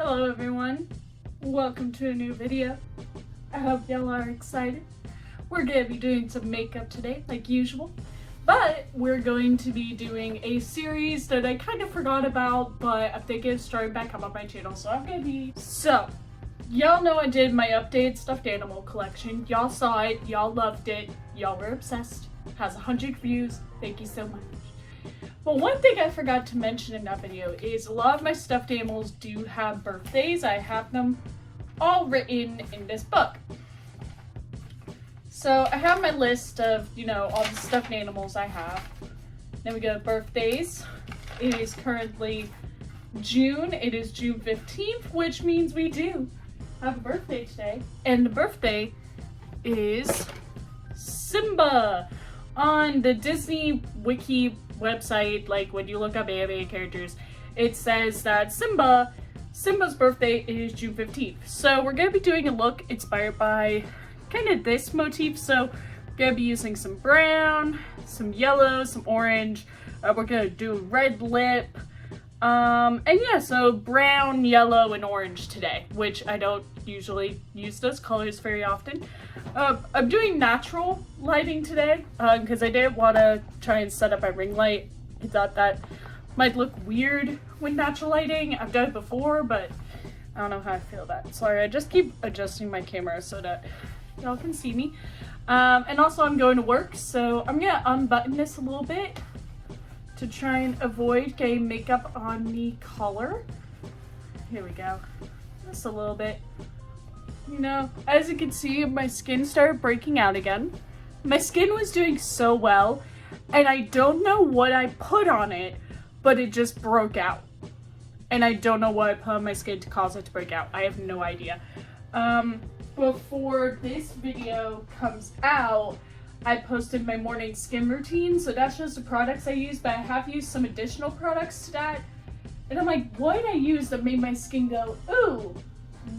Hello everyone, welcome to a new video. I hope y'all are excited. We're going to be doing some makeup today like usual, but we're going to be doing a series that I kind of forgot about, but I'm thinking of starting back up on my channel, so y'all know I did my updated stuffed animal collection. Y'all saw it, y'all loved it, y'all were obsessed. Has 100 views, thank you so much. But one thing I forgot to mention in that video is a lot of my stuffed animals do have birthdays. I have them all written in this book. So I have my list of, all the stuffed animals I have. Then we go to birthdays. It is currently June. It is June 15th, which means we do have a birthday today. And the birthday is Simba. On the Disney Wiki website, like when you look up anime characters, it says that Simba's birthday is June 15th. So we're gonna be doing a look inspired by kind of this motif. So we're gonna be using some brown, some yellow, some orange. We're gonna do a red lip. And yeah, so brown, yellow, and orange today, which I don't usually use those colors very often. I'm doing natural lighting today, because I didn't want to try and set up a ring light. I thought that might look weird with natural lighting. I've done it before, but I don't know how I feel about it. Sorry, I just keep adjusting my camera so that y'all can see me. And also I'm going to work, so I'm gonna unbutton this a little bit to try and avoid getting makeup on the collar. Here we go. Just a little bit. As you can see, my skin started breaking out again. My skin was doing so well, and I don't know what I put on it, but it just broke out. And I don't know what I put on my skin to cause it to break out. I have no idea. Before this video comes out, I posted my morning skin routine, so that's just the products I use, but I have used some additional products to that. And I'm like, what did I use that made my skin go, ooh,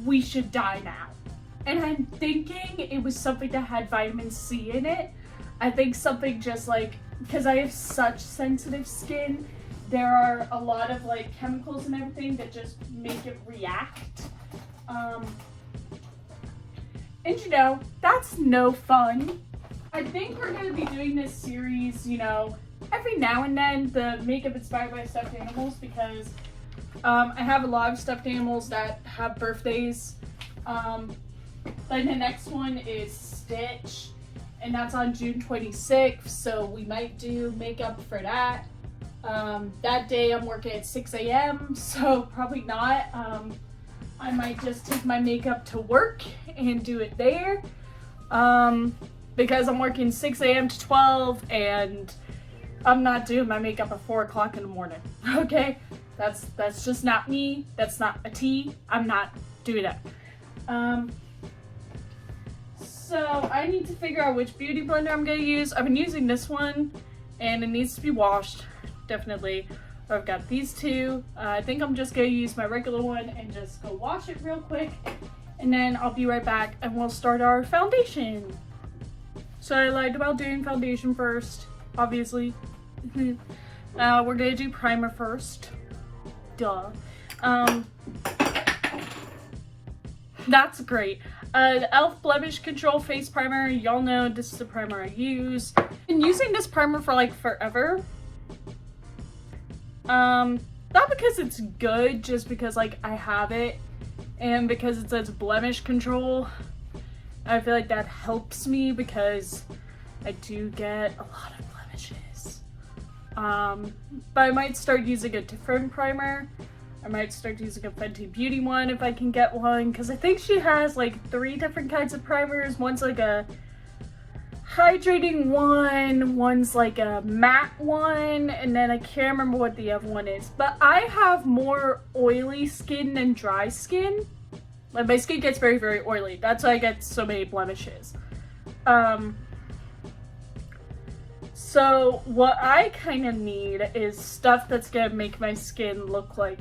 we should die now? And I'm thinking it was something that had vitamin C in it. I think something just like, because I have such sensitive skin, there are a lot of like chemicals and everything that just make it react. And that's no fun. I think we're going to be doing this series, every now and then, the makeup inspired by stuffed animals, because I have a lot of stuffed animals that have birthdays. Then the next one is Stitch, and that's on June 26th, so we might do makeup for that. That day I'm working at 6 a.m., so probably not. I might just take my makeup to work and do it there. Because I'm working 6 a.m. to 12, and I'm not doing my makeup at 4 o'clock in the morning, okay? That's just not me. That's not a tea. I'm not doing that. So I need to figure out which beauty blender I'm gonna use. I've been using this one, and it needs to be washed, definitely. I've got these two. I think I'm just gonna use my regular one and just go wash it real quick, and then I'll be right back and we'll start our foundation. So I lied about doing foundation first, obviously. We're gonna do primer first. Duh. That's great. The e.l.f. Blemish Control Face Primer. Y'all know this is the primer I use. I've been using this primer for like forever. Not because it's good, just because like I have it, and because it says blemish control. I feel like that helps me because I do get a lot of blemishes. But I might start using a different primer. I might start using a Fenty Beauty one if I can get one, because I think she has like 3 different kinds of primers. One's like a hydrating one, one's like a matte one, and then I can't remember what the other one is. But I have more oily skin than dry skin. Like my skin gets very, very oily. That's why I get so many blemishes. So what I kind of need is stuff that's gonna make my skin look like,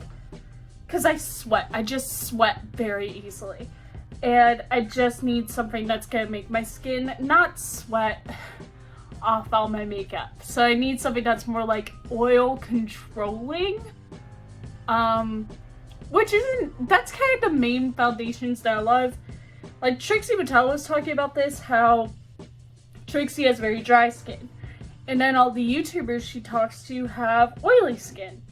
because I sweat. I just sweat very easily. And I just need something that's gonna make my skin not sweat off all my makeup. So I need something that's more like oil controlling. which isn't, that's kind of the main foundations that I love. Like Trixie Mattel was talking about this, how Trixie has very dry skin. And then all the YouTubers she talks to have oily skin.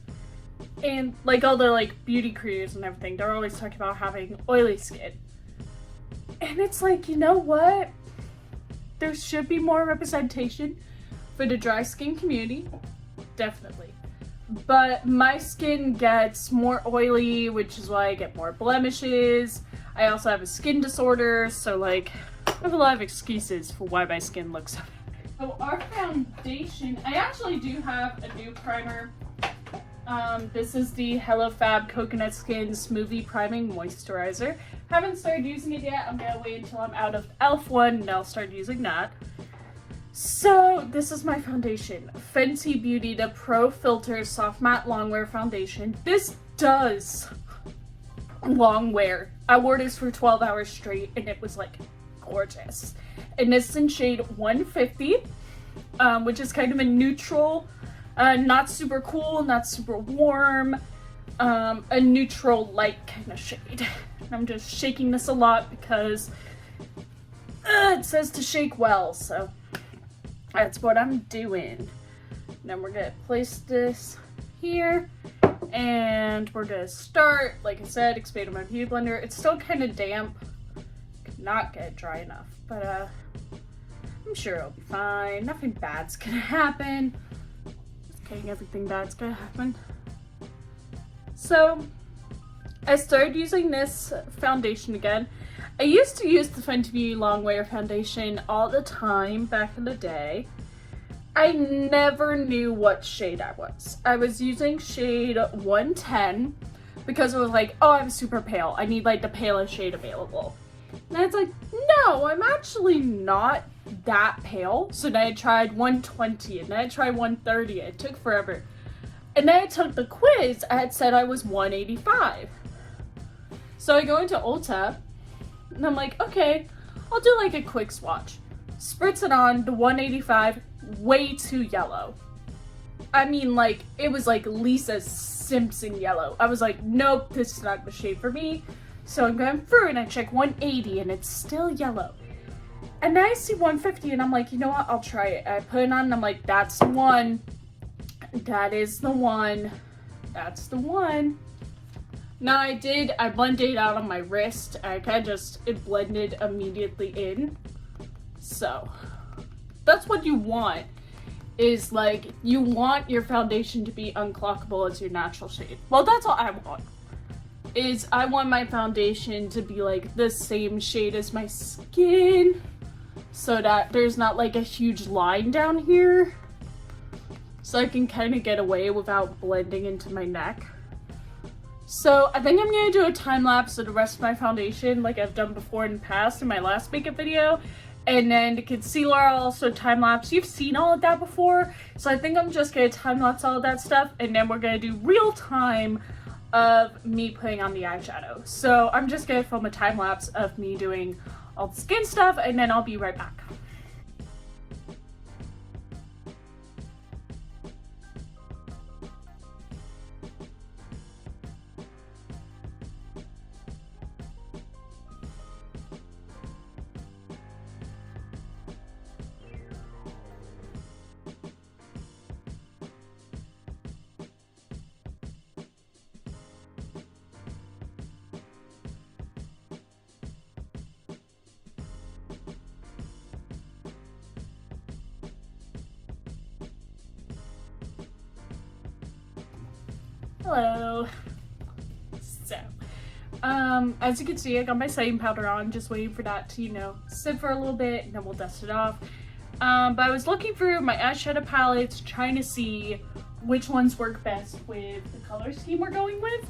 And like all the like beauty creators and everything, they're always talking about having oily skin. And it's like, you know what? There should be more representation for the dry skin community. Definitely. But my skin gets more oily, which is why I get more blemishes. I also have a skin disorder, so like I have a lot of excuses for why my skin looks so bad. So our foundation, I actually do have a new primer. This is the Hello Fab Coconut Skin Smoothie Priming Moisturizer. Haven't started using it yet. I'm gonna wait until I'm out of e.l.f. one and I'll start using that. So this is my foundation. Fenty Beauty, the Pro Filter Soft Matte Longwear Foundation. This does long wear. I wore this for 12 hours straight and it was like gorgeous. And this is in shade 150, which is kind of a neutral, not super cool, not super warm, a neutral light kind of shade. I'm just shaking this a lot because it says to shake well, so that's what I'm doing. Then we're gonna place this here, and we're gonna start, like I said, expanding my beauty blender. It's still kind of damp, could not get dry enough, but I'm sure it'll be fine. Nothing bad's gonna happen. Just kidding, everything bad's gonna happen. So I started using this foundation again. I used to use the Fenty Beauty Longwear foundation all the time back in the day. I never knew what shade I was. I was using shade 110 because it was like, oh, I'm super pale. I need like the palest shade available. And I was like, no, I'm actually not that pale. So then I tried 120 and then I tried 130. It took forever. And then I took the quiz. I had said I was 185. So I go into Ulta and I'm like, okay, I'll do like a quick swatch. Spritz it on, the 185, way too yellow. I mean, like, it was like Lisa Simpson yellow. I was like, nope, this is not the shade for me. So I'm going through and I check 180 and it's still yellow. And then I see 150 and I'm like, you know what, I'll try it. I put it on and I'm like, that's the one. That is the one. That's the one. Now I blended it out on my wrist. I kind of just, it blended immediately in. So that's what you want, is like, you want your foundation to be unclockable as your natural shade. Well, that's all I want, is I want my foundation to be like the same shade as my skin so that there's not like a huge line down here. So I can kind of get away without blending into my neck. So I think I'm going to do a time lapse of the rest of my foundation like I've done before in the past in my last makeup video. And then the concealer I'll also time lapse. You've seen all of that before. So I think I'm just going to time lapse all of that stuff. And then we're going to do real time of me putting on the eyeshadow. So I'm just going to film a time lapse of me doing all the skin stuff and then I'll be right back. Hello. So, as you can see, I got my setting powder on, just waiting for that to, you know, sit for a little bit and then we'll dust it off. But I was looking through my eyeshadow palettes, trying to see which ones work best with the color scheme we're going with.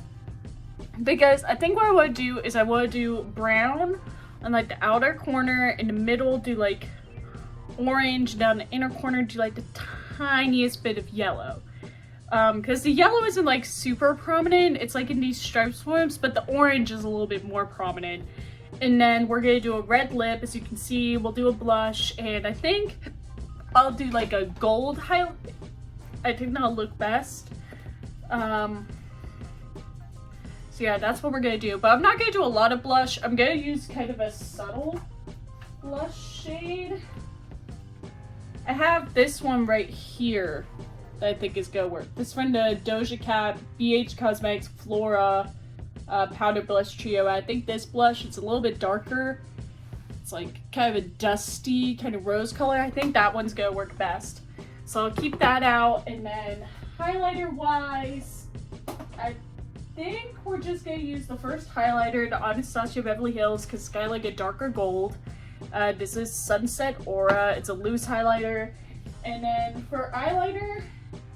Because I think what I want to do is I want to do brown on like the outer corner, in the middle do like orange, down the inner corner do like the tiniest bit of yellow. Because the yellow isn't like super prominent, it's like in these stripes forms, but the orange is a little bit more prominent. And then we're gonna do a red lip, as you can see, we'll do a blush, and I think I'll do like a gold highlight. I think that'll look best. So So yeah, that's what we're gonna do. But I'm not gonna do a lot of blush. I'm gonna use kind of a subtle blush shade. I have this one right here that I think is gonna work. This from the Doja Cat BH Cosmetics Flora Powder Blush Trio. I think this blush, it's a little bit darker. It's like kind of a dusty kind of rose color. I think that one's gonna work best. So I'll keep that out. And then highlighter wise, I think we're just gonna use the first highlighter, the Anastasia Beverly Hills, because it's kind of like a darker gold. This is Sunset Aura. It's a loose highlighter. And then for eyeliner,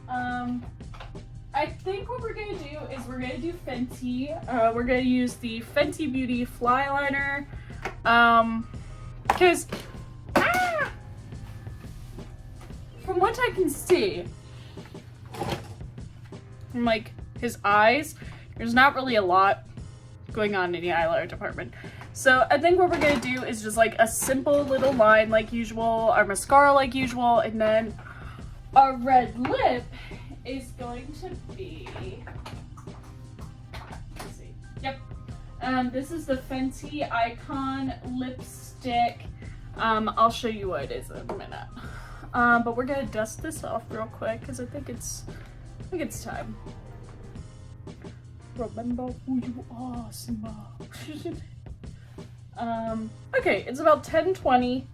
I think what we're gonna do is we're gonna do Fenty. We're gonna use the Fenty Beauty Fly Liner. Because from what I can see, from like his eyes, there's not really a lot going on in the eyeliner department. So I think what we're gonna do is just like a simple little line like usual, our mascara like usual, and then our red lip is going to be, let's see, yep. This is the Fenty Icon lipstick. I'll show you what it is in a minute. But we're gonna dust this off real quick because I think it's time. Remember who you are, Simba. Okay, it's about 10:20.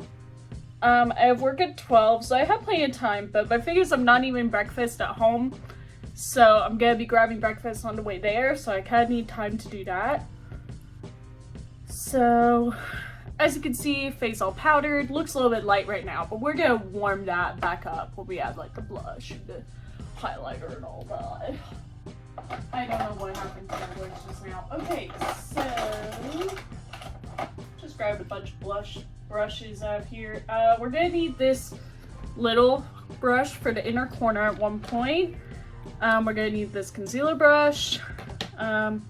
I have work at 12, so I have plenty of time, but my figures I'm not eating breakfast at home, so I'm gonna be grabbing breakfast on the way there, so I kinda need time to do that. So, as you can see, face all powdered, looks a little bit light right now, but we're gonna warm that back up when we add like the blush and the highlighter and all that. I don't know what happened to my voice just now. Okay, so just grabbed a bunch of blush brushes out here. We're gonna need this little brush for the inner corner at one point. We're gonna need this concealer brush. I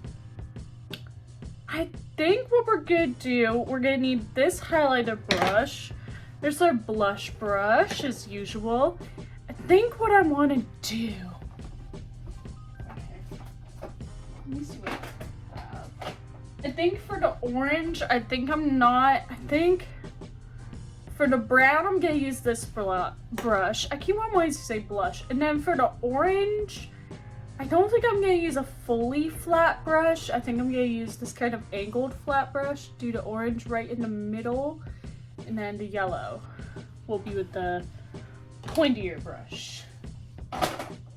think what we're gonna do, we're gonna need this highlighter brush. There's our blush brush as usual. I think what I want to do, let me see what I have. I think for the orange, I think for the brown, I'm gonna use this brush. I keep on wanting to say blush. And then for the orange, I don't think I'm gonna use a fully flat brush. I think I'm gonna use this kind of angled flat brush, do the orange right in the middle, and then the yellow will be with the pointier brush.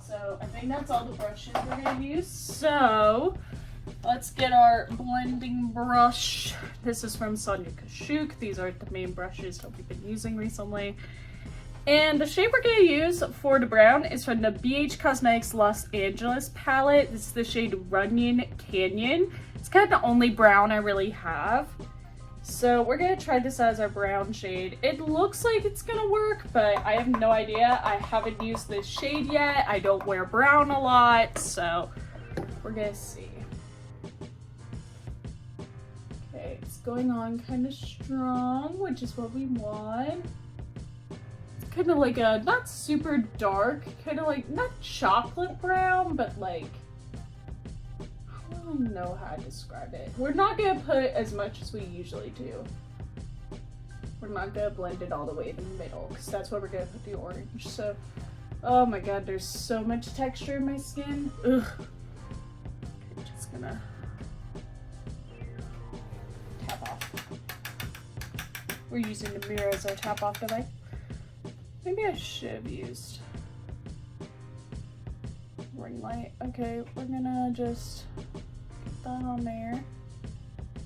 So I think that's all the brushes we're gonna use. So let's get our blending brush. This is from Sonia Kashuk. These are the main brushes that we've been using recently. And the shade we're gonna use for the brown is from the BH Cosmetics Los Angeles palette. This is the shade Runyon Canyon. It's kind of the only brown I really have. So we're gonna try this as our brown shade. It looks like it's gonna work, but I have no idea. I haven't used this shade yet. I don't wear brown a lot, so we're gonna see. Okay, it's going on kind of strong, which is what we want. Kind of like a, not super dark, kind of like, not chocolate brown, but like, I don't know how to describe it. We're not going to put as much as we usually do. We're not going to blend it all the way in the middle, because that's where we're going to put the orange. So, oh my god, there's so much texture in my skin. Ugh. Okay, just gonna tap off. We're using the mirror as our tap off device. Maybe I should have used ring light. Okay, we're gonna just get that on there.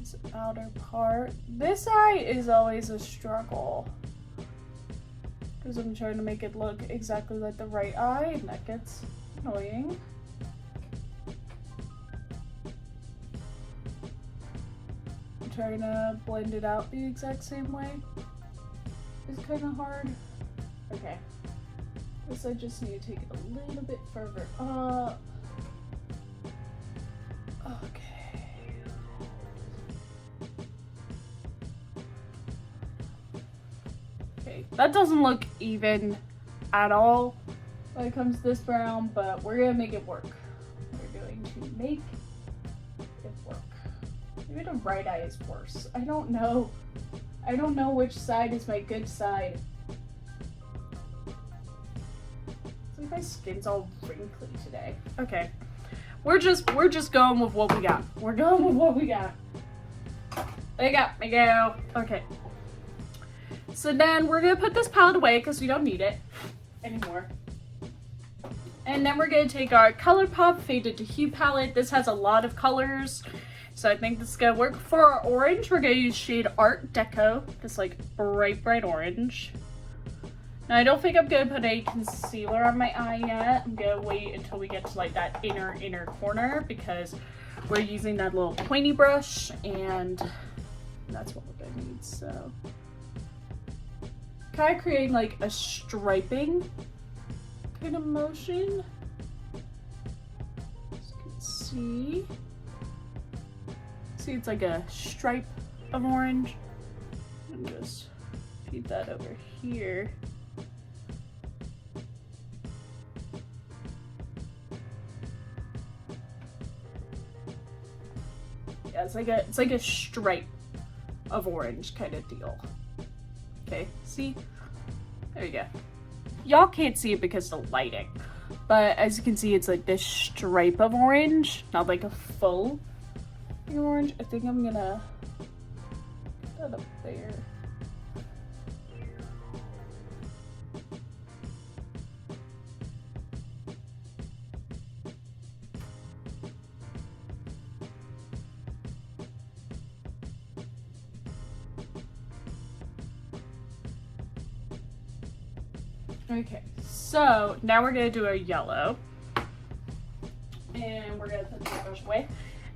This outer part. This eye is always a struggle because I'm trying to make it look exactly like the right eye, and that gets annoying. I'm trying to blend it out the exact same way. It's kind of hard. Okay, this I just need to take it a little bit further up. Okay. Okay, that doesn't look even at all when it comes to this brown, but we're gonna make it work. We're going to make it Maybe the right eye is worse. I don't know. I don't know which side is my good side. It's like my skin's all wrinkly today. Okay. We're just going with what we got. We're going with what we got. There you go, my girl. Okay. So then we're gonna put this palette away because we don't need it anymore. And then we're gonna take our ColourPop Faded to Hue palette. This has a lot of colors, so I think this is gonna work. For our orange, we're gonna use shade Art Deco, this like bright orange. Now I don't think I'm gonna put a concealer on my eye yet. I'm gonna wait until we get to like that inner corner because we're using that little pointy brush and that's what we're gonna need. So kind of creating like a striping kind of motion. As you can see it's like a stripe of orange. And just feed that over here. Yeah, it's like a stripe of orange kind of deal. Okay, see? There you go. Y'all can't see it because of the lighting, but as you can see, it's like this stripe of orange, not like a full orange. I think I'm gonna put that up there. Okay, so now we're gonna do our yellow. And we're gonna put the brush away.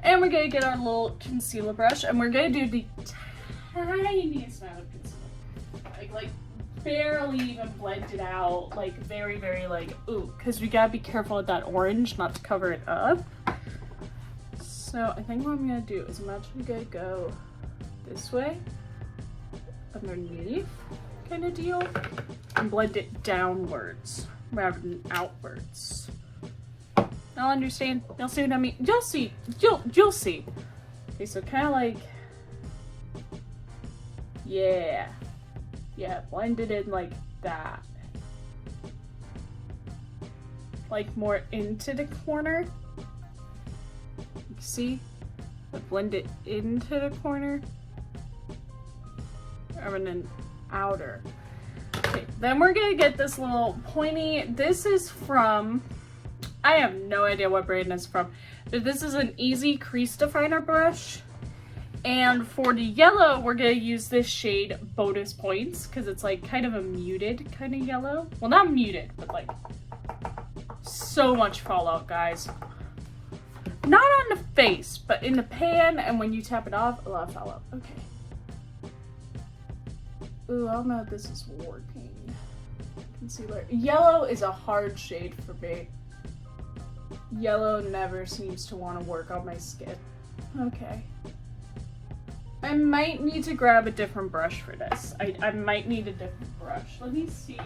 And we're gonna get our little concealer brush and we're gonna do the tiniest amount of concealer. Like barely even blend it out. Like very like, ooh, because we gotta be careful with that orange not to cover it up. So I think what I'm gonna do is I'm actually gonna go this way, underneath kind of deal, and blend it downwards rather than outwards. Y'all understand? Y'all see what I mean? You'll see. You'll see. Okay, so kind of like, yeah, blend it in like that, like more into the corner. You see? But blend it into the corner, and then outer. Okay, then we're gonna get this little pointy. This is from, I have no idea what brand it's from, but this is an easy crease definer brush. And for the yellow, we're gonna use this shade Bonus Points because it's like kind of a muted kind of yellow. Well, not muted, but like so much fallout, guys. Not on the face, but in the pan, and when you tap it off, a lot of fallout. Okay. Ooh, I don't know if this is working. Concealer. Yellow is a hard shade for me. Yellow never seems to want to work on my skin. Okay. I might need to grab a different brush for this. I might need a different brush. Let me see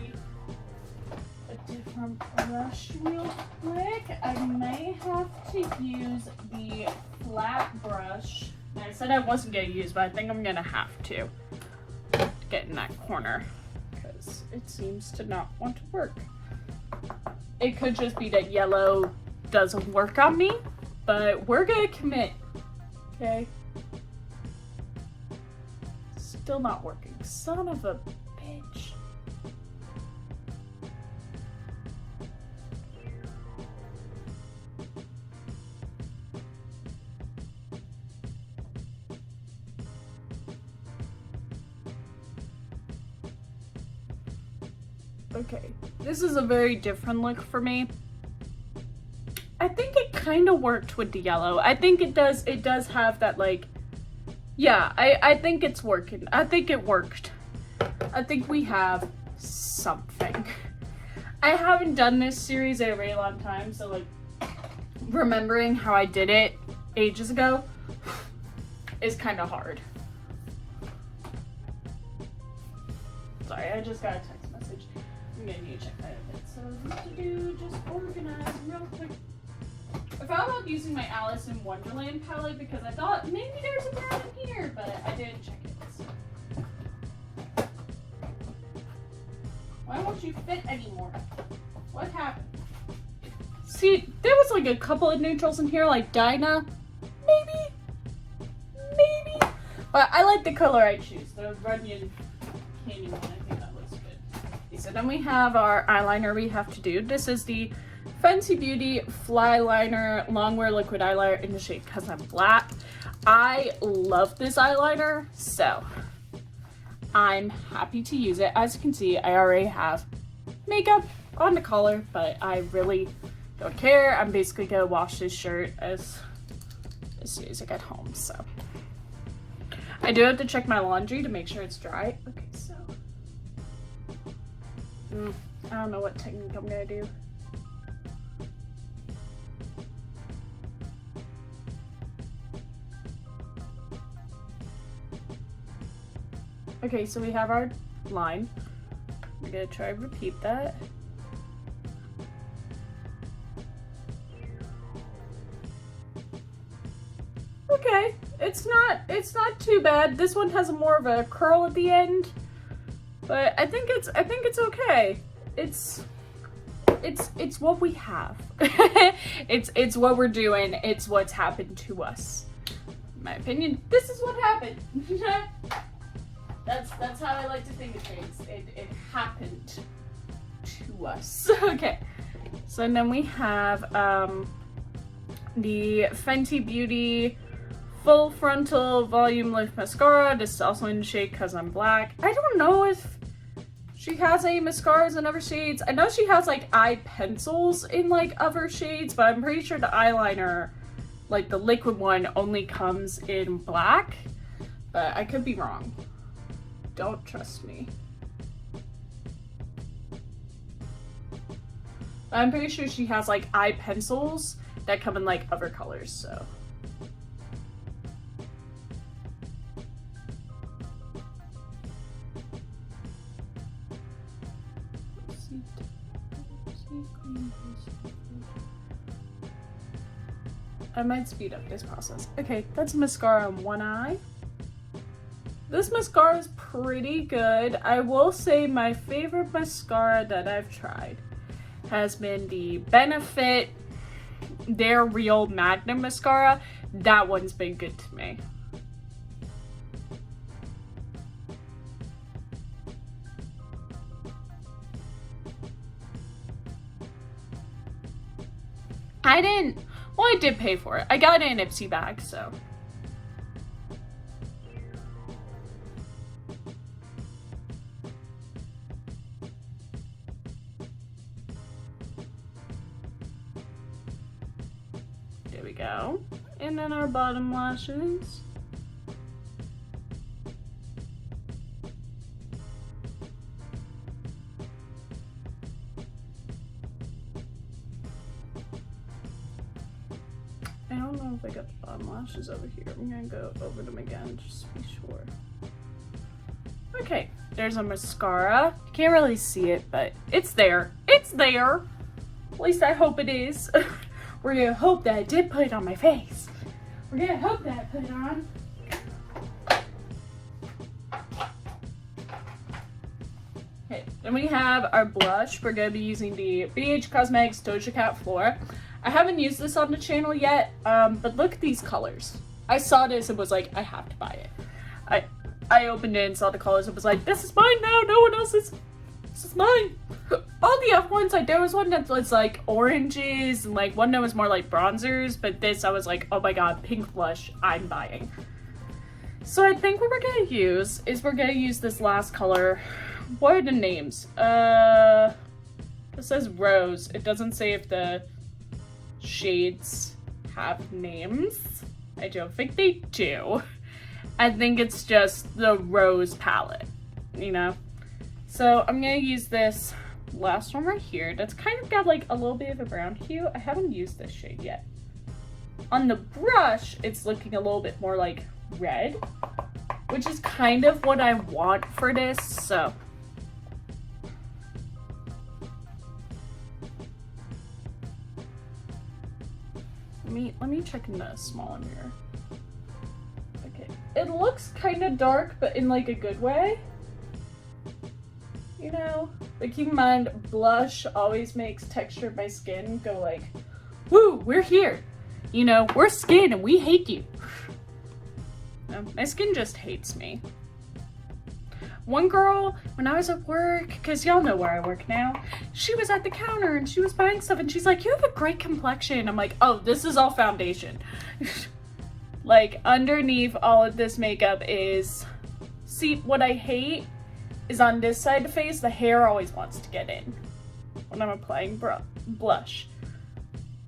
a different brush real quick. I might have to use the flat brush. I said I wasn't going to use, but I think I'm going to have to get in that corner because it seems to not want to work. It could just be that yellow doesn't work on me, but we're gonna commit. Okay, still not working. Son of a bitch. Okay, this is a very different look for me. I think it kind of worked with the yellow. I think it does have that like, yeah, I think it's working. I think it worked. I think we have something. I haven't done this series in a very long time, so like remembering how I did it ages ago is kind of hard. Sorry, I just got a text message. I'm gonna need to check that a bit. So what to do, just organize real quick. I thought about using my Alice in Wonderland palette because I thought maybe there's a brown in here, but I didn't check it. So. Why won't you fit anymore? What happened? See, there was like a couple of neutrals in here, like Dinah. Maybe. But I like the color I choose, the Runyon Candy one. I think that looks good. Okay, so then we have our eyeliner we have to do. This is the Fenty Beauty Fly Liner Longwear Liquid Eyeliner in the shade Cause I'm Black. I love this eyeliner, so I'm happy to use it. As you can see, I already have makeup on the collar, but I really don't care. I'm basically gonna wash this shirt as soon as I get home, so. I do have to check my laundry to make sure it's dry. Okay, so. I don't know what technique I'm gonna do. Okay, so we have our line. I'm gonna try to repeat that. Okay, it's not too bad. This one has more of a curl at the end, but I think it's okay. It's what we have. it's what we're doing. It's what's happened to us. In my opinion, this is what happened. That's how I like to think of things. It happened to us. Okay, so then we have the Fenty Beauty Full Frontal Volume Lift Mascara. This is also in the shade Cause I'm Black. I don't know if she has any mascaras in other shades. I know she has like eye pencils in like other shades, but I'm pretty sure the eyeliner, like the liquid one, only comes in black. But I could be wrong. Don't trust me. I'm pretty sure she has like eye pencils that come in like other colors, so. I might speed up this process. Okay, that's mascara on one eye. This mascara is pretty good. I will say my favorite mascara that I've tried has been the Benefit Their Real Magnum Mascara. That one's been good to me. Well, I did pay for it. I got it in an Ipsy bag, so. There we go. And then our bottom lashes. I don't know if I got the bottom lashes over here. I'm gonna go over them again just to be sure. Okay, there's a mascara. You can't really see it, but it's there. It's there. At least I hope it is. We're gonna hope that I did put it on my face. We're gonna hope that I put it on. Okay, then we have our blush. We're gonna be using the BH Cosmetics Doja Cat Flora. I haven't used this on the channel yet, but look at these colors. I saw this and was like, I have to buy it. I opened it and saw the colors and was like, this is mine now, no one else's. This is mine. All the other ones, like there was one that was like oranges and like one that was more like bronzers, but this I was like, oh my god, pink blush, I'm buying. So I think what we're gonna use is we're gonna use this last color. What are the names? It says Rose. It doesn't say if the shades have names. I don't think they do. I think it's just the Rose palette, you know? So I'm gonna use this last one right here. That's kind of got like a little bit of a brown hue. I haven't used this shade yet. On the brush, it's looking a little bit more like red, which is kind of what I want for this, so. Let me check in the smaller mirror. Okay. It looks kind of dark, but in like a good way. You know? But keep in mind, blush always makes texture of my skin go like, woo, we're here. You know, we're skin and we hate you. No, my skin just hates me. One girl, when I was at work, because y'all know where I work now, she was at the counter and she was buying stuff and she's like, you have a great complexion. I'm like, oh, this is all foundation. Like, underneath all of this makeup is, see, what I hate is on this side of the face, the hair always wants to get in when I'm applying blush.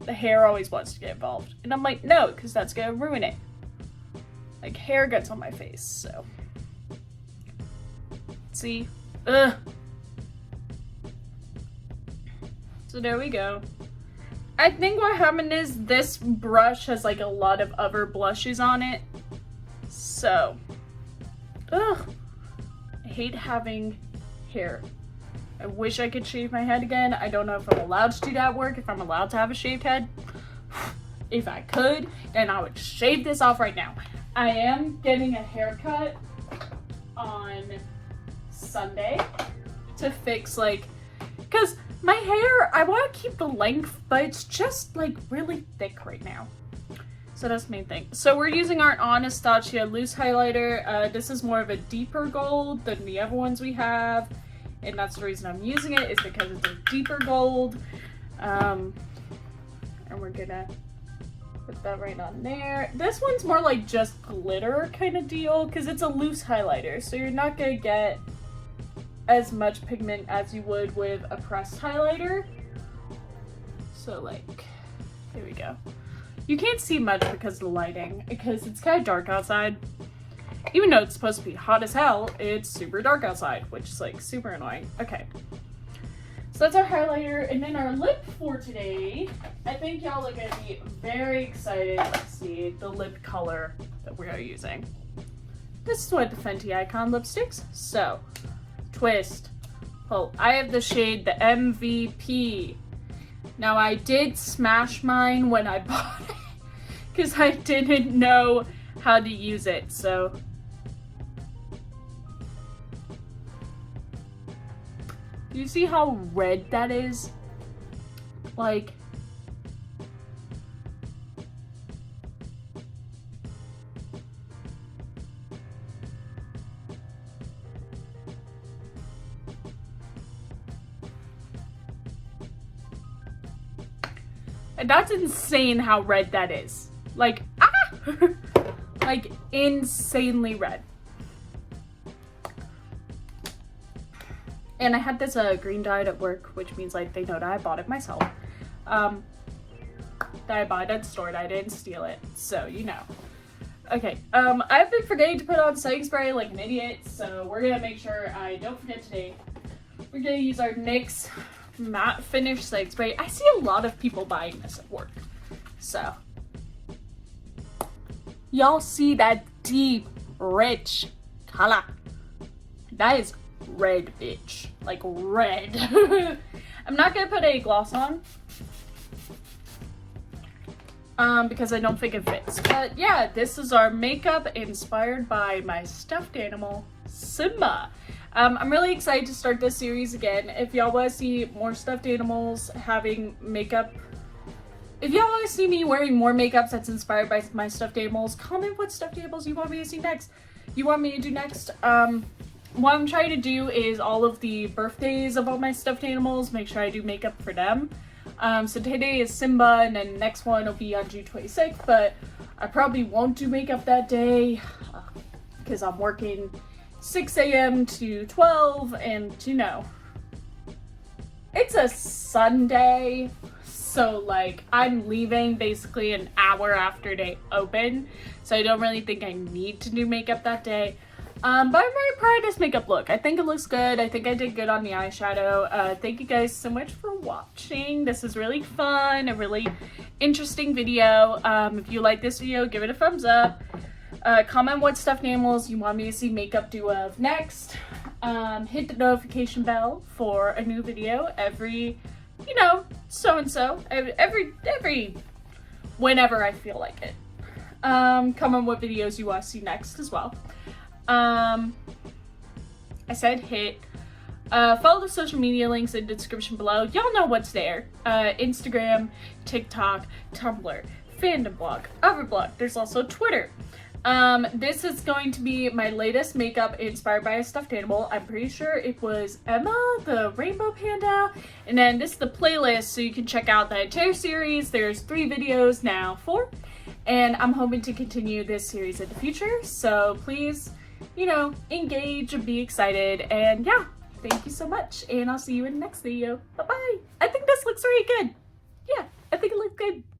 The hair always wants to get involved. And I'm like, no, because that's gonna ruin it. Like, hair gets on my face, so. See? Ugh. So there we go. I think what happened is this brush has like a lot of other blushes on it. So. Ugh. I hate having hair. I wish I could shave my head again. I don't know if I'm allowed to do that at work, if I'm allowed to have a shaved head. If I could, then I would shave this off right now. I am getting a haircut on Sunday to fix like, because my hair, I want to keep the length, but it's just like really thick right now. So that's the main thing. So we're using our Anastasia loose highlighter. This is more of a deeper gold than the other ones we have. And that's the reason I'm using it, is because it's a deeper gold. And we're gonna put that right on there. This one's more like just glitter kind of deal, because it's a loose highlighter. So you're not gonna get as much pigment as you would with a pressed highlighter. So like, here we go. You can't see much because of the lighting, because it's kind of dark outside. Even though it's supposed to be hot as hell, it's super dark outside, which is like super annoying. Okay. So that's our highlighter, and then our lip for today. I think y'all are gonna be very excited to see the lip color that we are using. This is what the Fenty Icon lipsticks. So, twist, pull. I have the shade the MVP. Now I did smash mine when I bought it because I didn't know how to use it, so. Do you see how red that is? Like, and that's insane how red that is. Like, ah! Like, insanely red. And I had this green dye at work, which means like they know that I bought it myself. That I bought it at the store, and I didn't steal it, so you know. Okay, I've been forgetting to put on setting spray like an idiot, so we're gonna make sure I don't forget today. We're gonna use our NYX matte finish setting spray. I see a lot of people buying this at work, so. Y'all see that deep, rich color? That is red, bitch. Like, red. I'm not gonna put a gloss on. Because I don't think it fits. But yeah, this is our makeup inspired by my stuffed animal, Simba. I'm really excited to start this series again. If y'all want to see more stuffed animals having makeup, if y'all want to see me wearing more makeup that's inspired by my stuffed animals, comment what stuffed animals you want me to see next. You want me to do next? What I'm trying to do is all of the birthdays of all my stuffed animals, make sure I do makeup for them. So today is Simba, and then next one will be on June 26th, but I probably won't do makeup that day because I'm working 6 a.m. to 12, and you know, it's a Sunday, so like I'm leaving basically an hour after they open, so I don't really think I need to do makeup that day. But I'm very proud of this makeup look. I think it looks good. I think I did good on the eyeshadow. Thank you guys so much for watching. This is really fun, a really interesting video. If you like this video, give it a thumbs up. Comment what stuffed animals you want me to see makeup do of next. Hit the notification bell for a new video every, you know, so-and-so. Every whenever I feel like it. Comment what videos you want to see next as well. I said hit. Follow the social media links in the description below. Y'all know what's there. Instagram, TikTok, Tumblr, fandom blog, Overblog. There's also Twitter. This is going to be my latest makeup inspired by a stuffed animal. I'm pretty sure it was Emma, the rainbow panda. And then this is the playlist, so you can check out the entire series. There's 3 videos now, 4. And I'm hoping to continue this series in the future. So please, engage and be excited. And yeah, thank you so much. And I'll see you in the next video. Bye-bye. I think this looks really good. Yeah, I think it looks good.